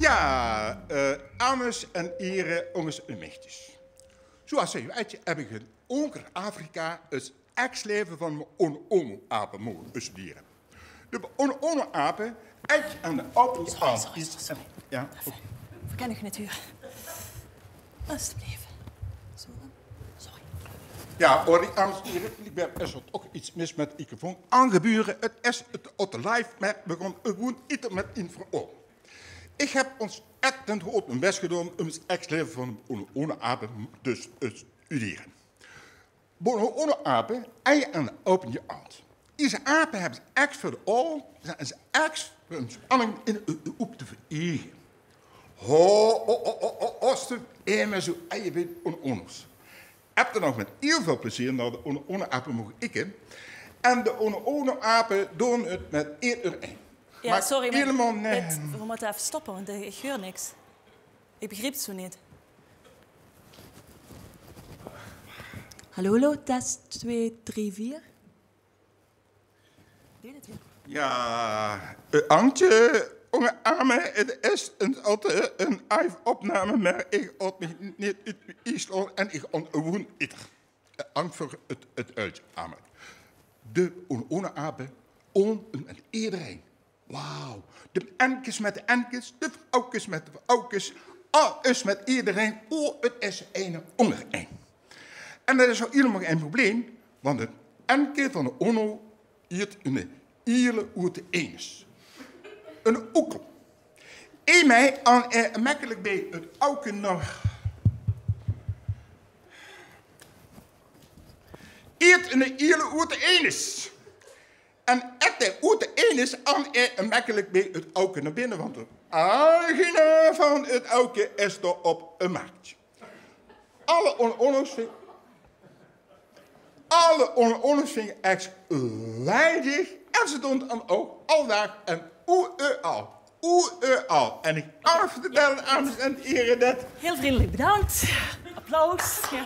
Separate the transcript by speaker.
Speaker 1: Ja, ames en ere, jongens en meisjes. Zoals je weet, heb ik in onker Afrika het ex-leven van mijn ono-ono-apen mogen bestuderen. De ono-ono-apen, echt aan de oude
Speaker 2: Sorry.
Speaker 1: Ja.
Speaker 2: Verken ik natuur. Alsjeblieft. Zo dan. Sorry.
Speaker 1: Ja, hoor, dames en heren, ik ben er ook iets mis met de microfoon. Aangeburen, het is het op de live, maar we gaan gewoon iets met info. Ik heb ons echt een groot best gedaan om het ex-leven van ono-ono-apen dus te studeren. Ono-ono-apen, eigen aan de open je aard. Deze apen hebben ze ex voor de oor, zijn ze ex voor een spanning in de oep te vereren. Osten, eenmaal zo eigen bij ono-ono's. Heb er nog met heel veel plezier naar de ono-ono-apen mogen ikken. En de ono-ono-apen doen het met 1 uur 1.
Speaker 2: Ja,
Speaker 1: maar
Speaker 2: sorry,
Speaker 1: helemaal
Speaker 2: we moeten even stoppen, want ik hoor niks. Ik begreep het zo niet. Hallo, test 2, 3, 4. Deed het weer?
Speaker 1: Ja, Antje, jonge Ame, het is altijd een live opname, maar ik had me niet uit Island en ik ontwoon het. Angst voor het uit, Ame. De ono-ono-apen on en iedereen. Wauw. De enkes met de enkes, de vrouwkes met de vrouwkes, alles met iedereen. Oh, het is een onder één. En dat is ook helemaal geen probleem, want het enke van de ono heeft een hele oerte eens. Een oekel. Eén mij aan makkelijk bij het oude nog. Eet een hele oerte eens. En het oerte eens aan makkelijk bij het oude naar binnen, want de agina van het oude is er op een marktje. Alle ono-ono's vinden echt weinig. En ze doen dan ook aldaag een al. En ik kan vertellen, dames en heren, dat...
Speaker 2: Heel vriendelijk bedankt. Applaus. Ja.